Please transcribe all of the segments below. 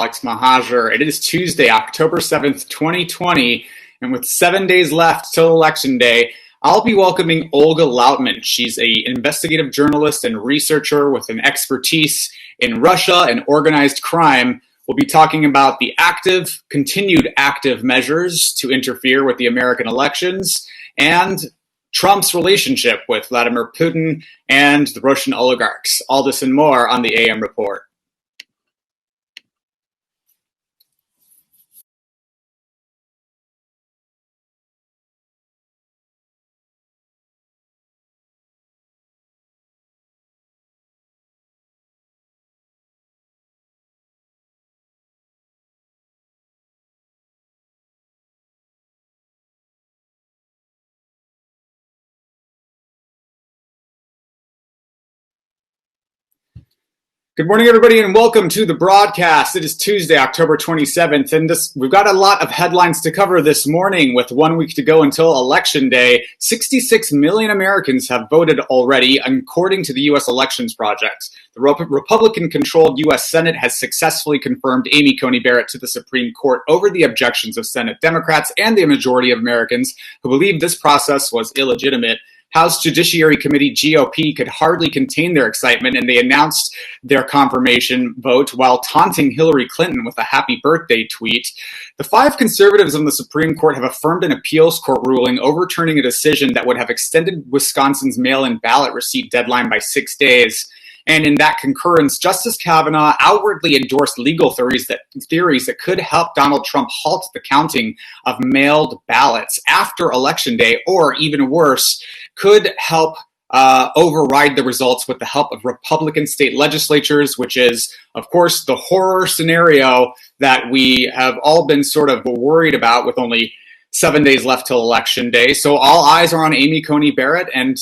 Alex Mahajer. It is Tuesday, October 7th, 2020, and with 7 days left till Election Day, I'll be welcoming Olga Lautman. She's an investigative journalist and researcher with an expertise in Russia and organized crime. We'll be talking about the continued active measures to interfere with the American elections and Trump's relationship with Vladimir Putin and the Russian oligarchs. All this and more on the AM Report. Good morning, everybody, and welcome to the broadcast. It is Tuesday, October 27th, and we've got a lot of headlines to cover this morning. With 1 week to go until Election Day, 66 million Americans have voted already, according to the U.S. Elections Project. The Republican-controlled U.S. Senate has successfully confirmed Amy Coney Barrett to the Supreme Court over the objections of Senate Democrats and the majority of Americans who believe this process was illegitimate. House Judiciary Committee GOP could hardly contain their excitement, and they announced their confirmation vote while taunting Hillary Clinton with a happy birthday tweet. The five conservatives on the Supreme Court have affirmed an appeals court ruling overturning a decision that would have extended Wisconsin's mail-in ballot receipt deadline by 6 days. And in that concurrence, Justice Kavanaugh outwardly endorsed legal theories that could help Donald Trump halt the counting of mailed ballots after Election Day, or even worse, could help override the results with the help of Republican state legislatures, which is, of course, the horror scenario that we have all been sort of worried about with only 7 days left till Election Day. So all eyes are on Amy Coney Barrett, and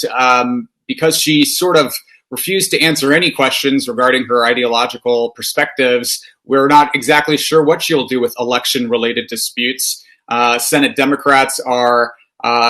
because she sort of refused to answer any questions regarding her ideological perspectives, we're not exactly sure what she'll do with election-related disputes. Senate Democrats are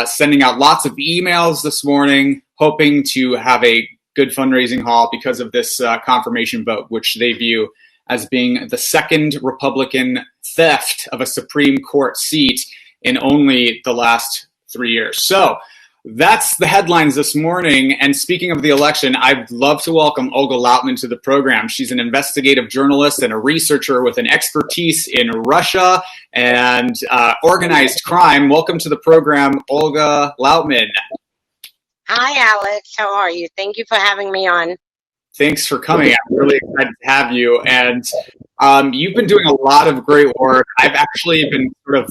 sending out lots of emails this morning, hoping to have a good fundraising haul because of this confirmation vote, which they view as being the second Republican theft of a Supreme Court seat in only the last 3 years. So that's the headlines this morning. And speaking of the election, I'd love to welcome Olga Lautman to the program. She's an investigative journalist and a researcher with an expertise in Russia and organized crime. Welcome to the program, Olga Lautman. Hi, Alex. How are you? Thank you for having me on. Thanks for coming. I'm really excited to have you. And you've been doing a lot of great work. I've actually been sort of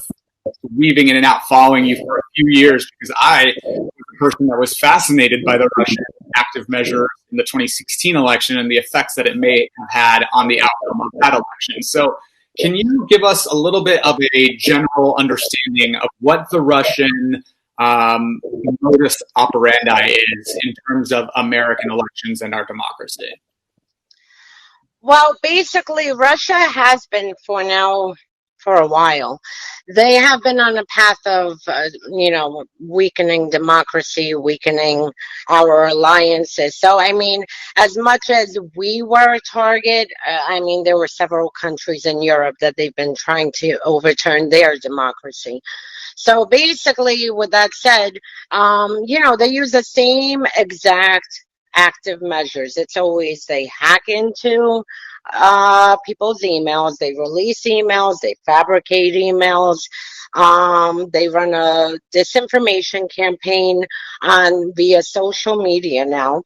weaving in and out, following you for a few years, because I was a person that was fascinated by the Russian active measure in the 2016 election and the effects that it may have had on the outcome of that election. So can you give us a little bit of a general understanding of what the Russian modus operandi is in terms of American elections and our democracy? Well, basically, Russia has been for a while. They have been on a path of, weakening democracy, weakening our alliances. So, I mean, as much as we were a target, there were several countries in Europe that they've been trying to overturn their democracy. So basically, with that said, they use the same exact active measures. It's always they hack into people's emails, they release emails, they fabricate emails, they run a disinformation campaign via social media now,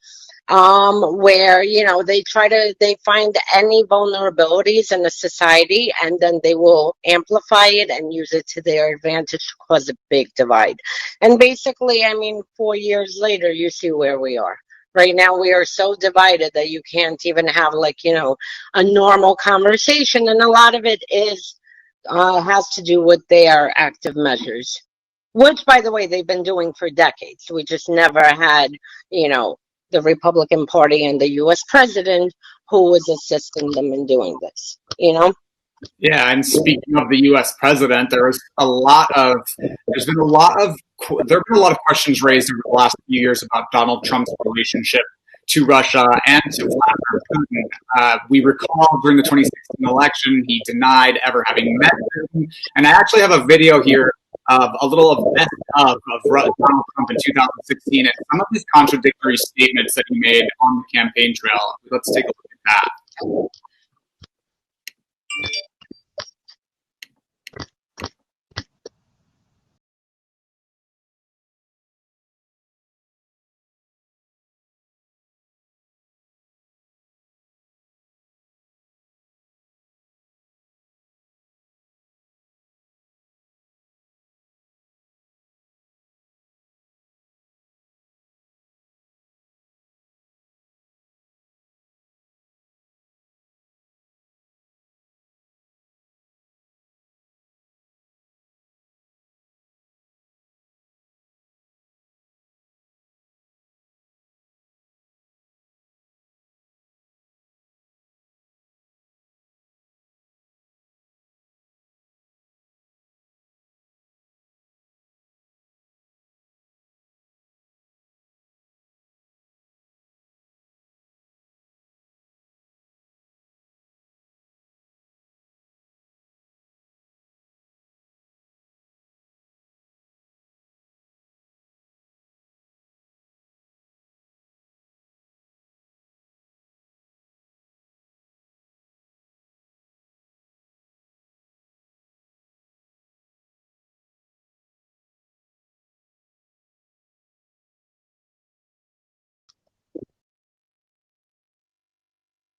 where they find any vulnerabilities in the society, and then they will amplify it and use it to their advantage to cause a big divide. And basically, 4 years later, you see where we are. Right now, we are so divided that you can't even have a normal conversation. And a lot of it has to do with their active measures, which, by the way, they've been doing for decades. We just never had, the Republican Party and the U.S. president who was assisting them in doing this, Yeah, and speaking of the U.S. president, there have been a lot of questions raised over the last few years about Donald Trump's relationship to Russia and to Vladimir Putin. We recall during the 2016 election, he denied ever having met Putin. And I actually have a video here of a little of best of Donald Trump in 2016 and some of his contradictory statements that he made on the campaign trail. Let's take a look at that.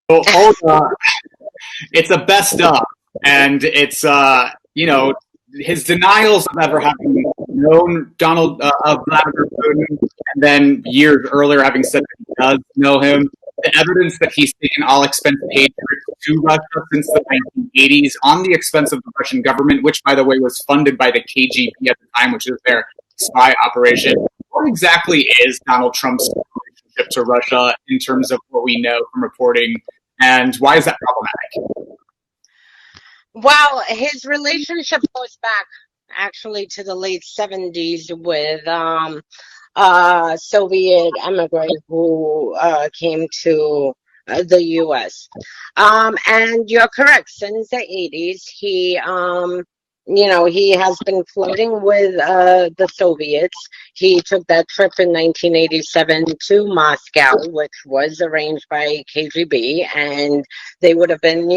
So, Olga, it's a best of, and it's his denials of ever having known Vladimir Putin, and then years earlier having said that he does know him. The evidence that he's taken all expense paid trips to Russia since the 1980s on the expense of the Russian government, which, by the way, was funded by the KGB at the time, which is their spy operation. What exactly is Donald Trump's relationship to Russia in terms of what we know from reporting, and why is that problematic? Well, his relationship goes back actually to the late 70s with Soviet immigrant who came to the U.S. And you're correct. Since the 80s, he has been flirting with the Soviets. He took that trip in 1987 to Moscow, which was arranged by KGB, and they would have been,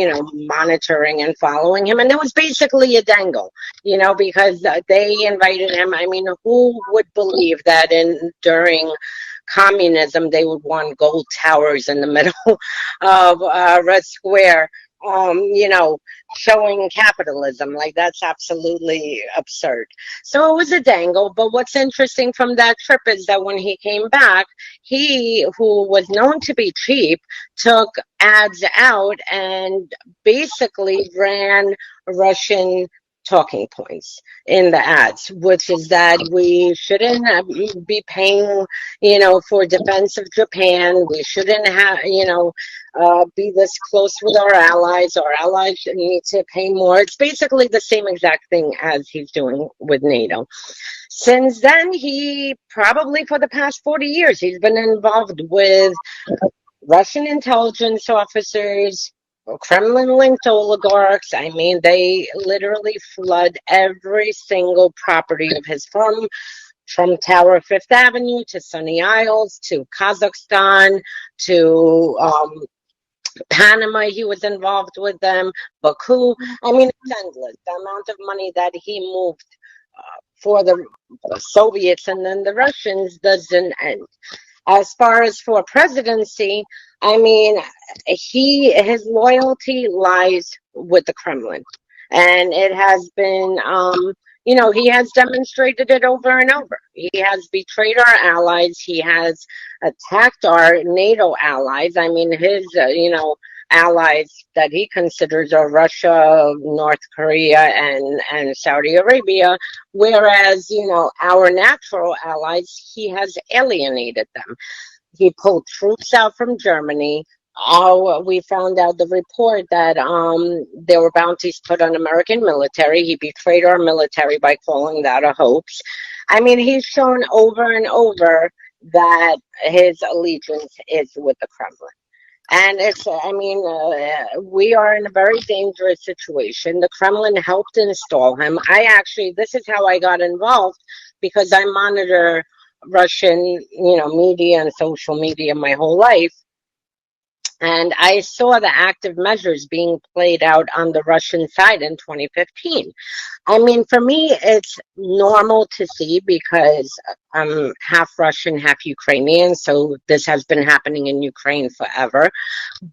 monitoring and following him. And it was basically a dangle, because they invited him. I mean, who would believe that during communism they would want gold towers in the middle of Red Square? Showing capitalism. Like, that's absolutely absurd. So it was a dangle. But what's interesting from that trip is that when he came back, he, who was known to be cheap, took ads out and basically ran Russian talking points in the ads, which is that we shouldn't be paying, for defense of Japan. We shouldn't have, be this close with our allies. Our allies need to pay more. It's basically the same exact thing as he's doing with NATO. Since then, he probably for the past 40 years, he's been involved with Russian intelligence officers, Kremlin-linked oligarchs. I mean, they literally flood every single property of his from Tower Fifth Avenue to Sunny Isles to Kazakhstan to Panama. He was involved with them. Baku. I mean, it's endless. The amount of money that he moved for the Soviets and then the Russians doesn't end. As far as for presidency, I mean, his loyalty lies with the Kremlin, and it has been, he has demonstrated it over and over. He has betrayed our allies. He has attacked our NATO allies. I mean, his, allies that he considers are Russia, North Korea, and Saudi Arabia, whereas, our natural allies, he has alienated them. He pulled troops out from Germany. We found out the report that there were bounties put on American military. He betrayed our military by calling that a hoax. I mean, he's shown over and over that his allegiance is with the Kremlin. And we are in a very dangerous situation. The Kremlin helped install him. This is how I got involved because I monitor Russian, media and social media my whole life. And I saw the active measures being played out on the Russian side in 2015. I mean, for me, it's normal to see because I'm half Russian, half Ukrainian. So this has been happening in Ukraine forever.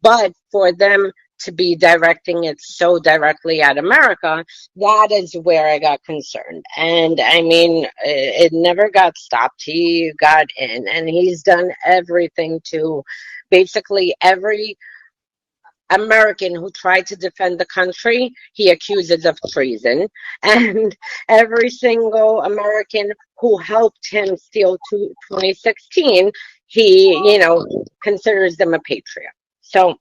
But for them to be directing it so directly at America, that is where I got concerned. And I mean, it never got stopped. He got in and he's done everything to basically every American who tried to defend the country, he accuses of treason. And every single American who helped him steal 2016, he, considers them a patriot. So,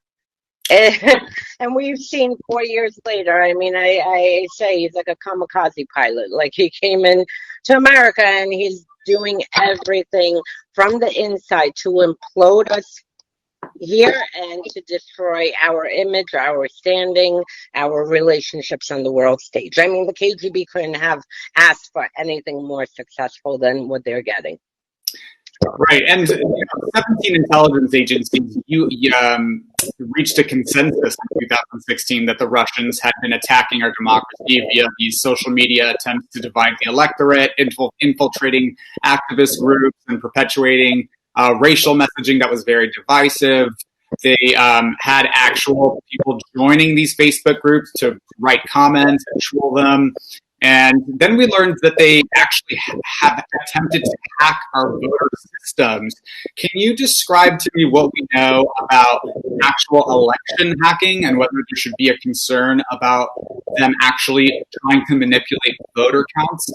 and we've seen 4 years later, I mean, I say he's like a kamikaze pilot. Like he came in to America and he's doing everything from the inside to implode us here and to destroy our image, our standing, our relationships on the world stage. I mean, the KGB couldn't have asked for anything more successful than what they're getting. Right, and 17 intelligence agencies reached a consensus in 2016 that the Russians had been attacking our democracy via these social media attempts to divide the electorate, infiltrating activist groups, and perpetuating racial messaging that was very divisive. They had actual people joining these Facebook groups to write comments and troll them. And then we learned that they actually have attempted to hack our voter systems. Can you describe to me what we know about actual election hacking and whether there should be a concern about them actually trying to manipulate voter counts?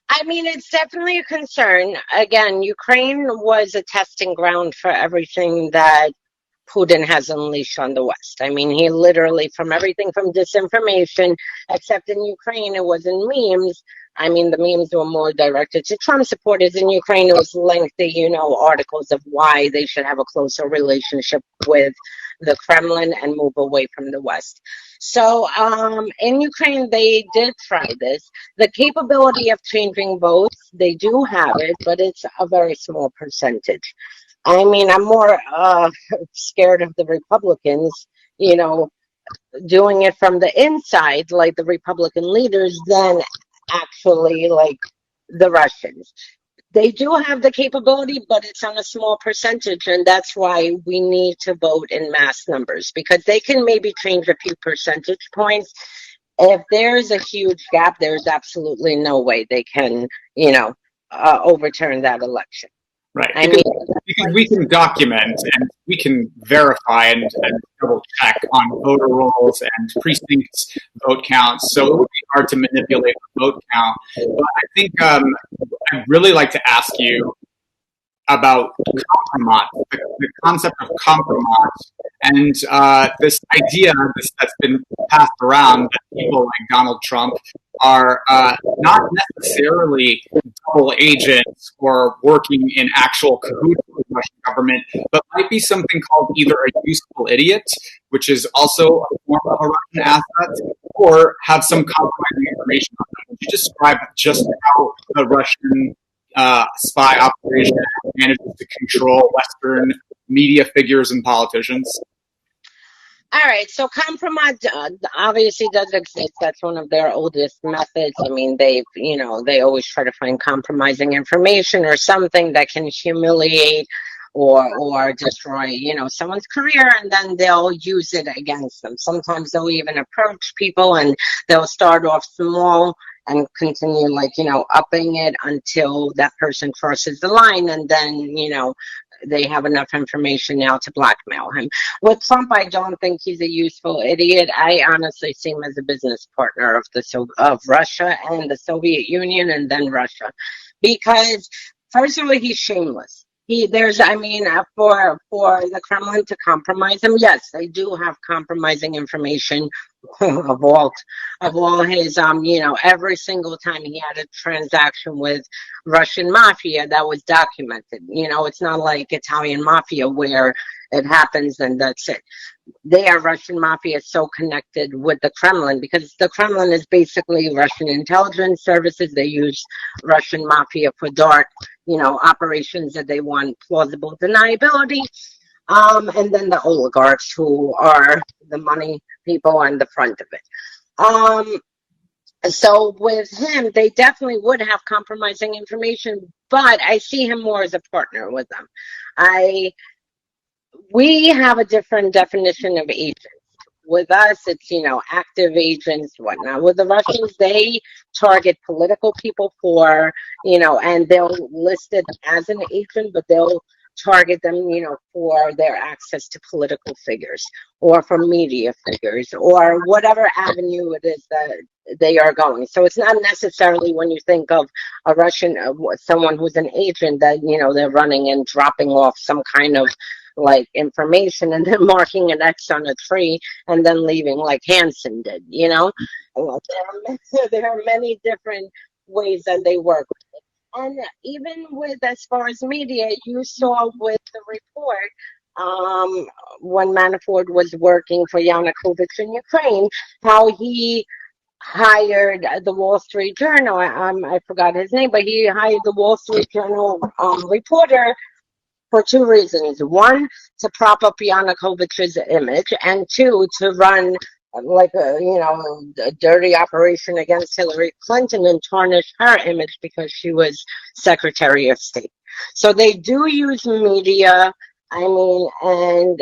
I mean, it's definitely a concern. Again, Ukraine was a testing ground for everything that Putin has unleashed on the West. I mean, he literally, from everything from disinformation, except in Ukraine, it wasn't memes. I mean, the memes were more directed to Trump supporters. In Ukraine, it was lengthy, articles of why they should have a closer relationship with the Kremlin and move away from the West. So in Ukraine, they did try this. The capability of changing votes, they do have it, but it's a very small percentage. I mean, I'm more scared of the Republicans, doing it from the inside, like the Republican leaders, than actually like the Russians. They do have the capability, but it's on a small percentage, and that's why we need to vote in mass numbers, because they can maybe change a few percentage points. If there's a huge gap, there's absolutely no way they can, overturn that election. Right, because we can document and we can verify and double check on voter rolls and precinct vote counts, so it would be hard to manipulate the vote count. But I think I'd really like to ask you about compromise, the concept of compromise, and this idea that's been passed around that people like Donald Trump are not necessarily double agents or working in actual cahoots with the Russian government, but might be something called either a useful idiot, which is also a form of a Russian asset, or have some compromising information on them. Would you describe just how the Russian spy operation manages to control Western media figures and politicians? All right, so compromise obviously does exist. That's one of their oldest methods. I mean, they always try to find compromising information or something that can humiliate or destroy, someone's career, and then they'll use it against them. Sometimes they'll even approach people and they'll start off small and continue upping it until that person crosses the line, and then, they have enough information now to blackmail him. With Trump, I don't think he's a useful idiot. I honestly see him as a business partner of Russia and the Soviet Union, and then Russia, because first of all, he's shameless. For the Kremlin to compromise him, yes, they do have compromising information of all of all his every single time he had a transaction with Russian mafia that was documented. It's not like Italian mafia where it happens and that's it. Their Russian mafia is so connected with the Kremlin because the Kremlin is basically Russian intelligence services. They use Russian mafia for dark, operations that they want plausible deniability. And then the oligarchs who are the money people on the front of it. Um, so with him, they definitely would have compromising information, but I see him more as a partner with them. I We have a different definition of agent. With us, it's, active agents, whatnot. With the Russians, they target political people and they'll list it as an agent, but they'll target them, for their access to political figures or for media figures or whatever avenue it is that they are going. So it's not necessarily when you think of a Russian, someone who's an agent that, they're running and dropping off some kind of like information and then marking an X on a tree and then leaving like Hansen did. Well, there are many different ways that they work. And even with as far as media, you saw with the report, when Manafort was working for Yanukovych in Ukraine, how he hired the Wall Street Journal. I forgot his name, but he hired the Wall Street Journal reporter for two reasons. One, to prop up Yanukovych's image, and two, to run like a dirty operation against Hillary Clinton and tarnish her image because she was Secretary of State. So they do use media. I mean, and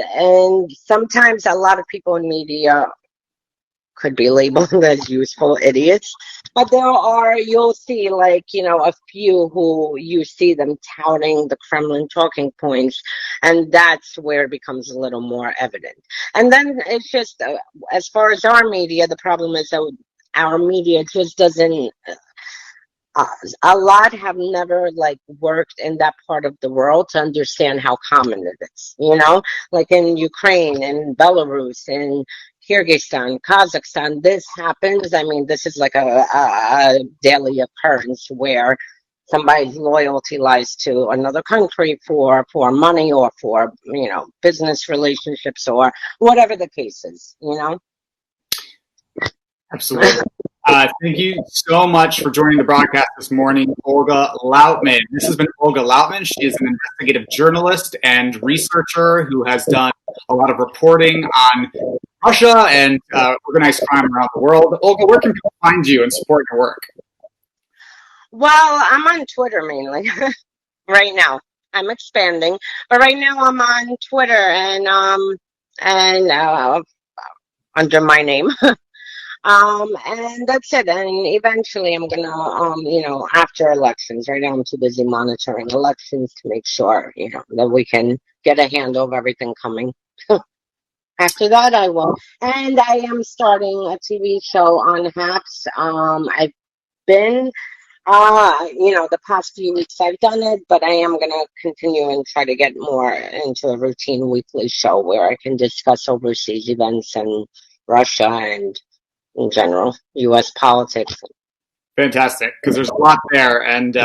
sometimes a lot of people in media could be labeled as useful idiots, but you'll see like, a few who you see them touting the Kremlin talking points, and that's where it becomes a little more evident. And then it's just, as far as our media, the problem is that our media just doesn't, a lot have never like worked in that part of the world to understand how common it is, like in Ukraine and Belarus and Kyrgyzstan, Kazakhstan, this happens. I mean, this is like a daily occurrence where somebody's loyalty lies to another country for money or for, business relationships or whatever the case is. Absolutely. Thank you so much for joining the broadcast this morning, Olga Lautman. This has been Olga Lautman. She is an investigative journalist and researcher who has done a lot of reporting on Russia and organized crime around the world. Olga, where can people find you and support your work? Well, I'm on Twitter mainly right now. I'm expanding, but right now I'm on Twitter and under my name. And that's it. And eventually I'm gonna, after elections, right now I'm too busy monitoring elections to make sure, that we can get a handle of everything coming. After that, I will. And I am starting a TV show on HAPS. I've been, the past few weeks I've done it, but I am going to continue and try to get more into a routine weekly show where I can discuss overseas events and Russia and in general, U.S. politics. Fantastic, because there's a lot there, and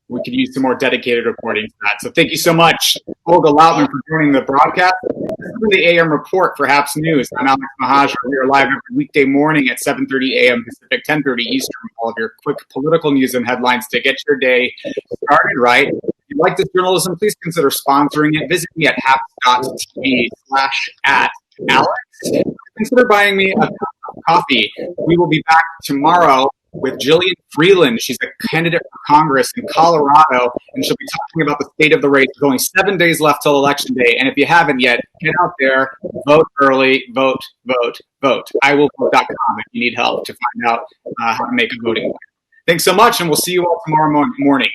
we could use some more dedicated reporting to that. So thank you so much, Olga Lautman, for joining the broadcast. This is the AM Report for HAPS News. I'm Alex Mahajan. We are live every weekday morning at 7:30 a.m. Pacific, 10:30 Eastern. All of your quick political news and headlines to get your day started right. If you like this journalism, please consider sponsoring it. Visit me at haps.tv/@Alex. Consider buying me a cup of coffee. We will be back tomorrow with Jillian Freeland. She's a candidate for Congress in Colorado, and she'll be talking about the state of the race. There's only 7 days left till Election Day, and if you haven't yet, get out there, vote early, vote, vote, vote. IWillVote.com if you need help to find out how to make a voting plan. Thanks so much, and we'll see you all tomorrow morning.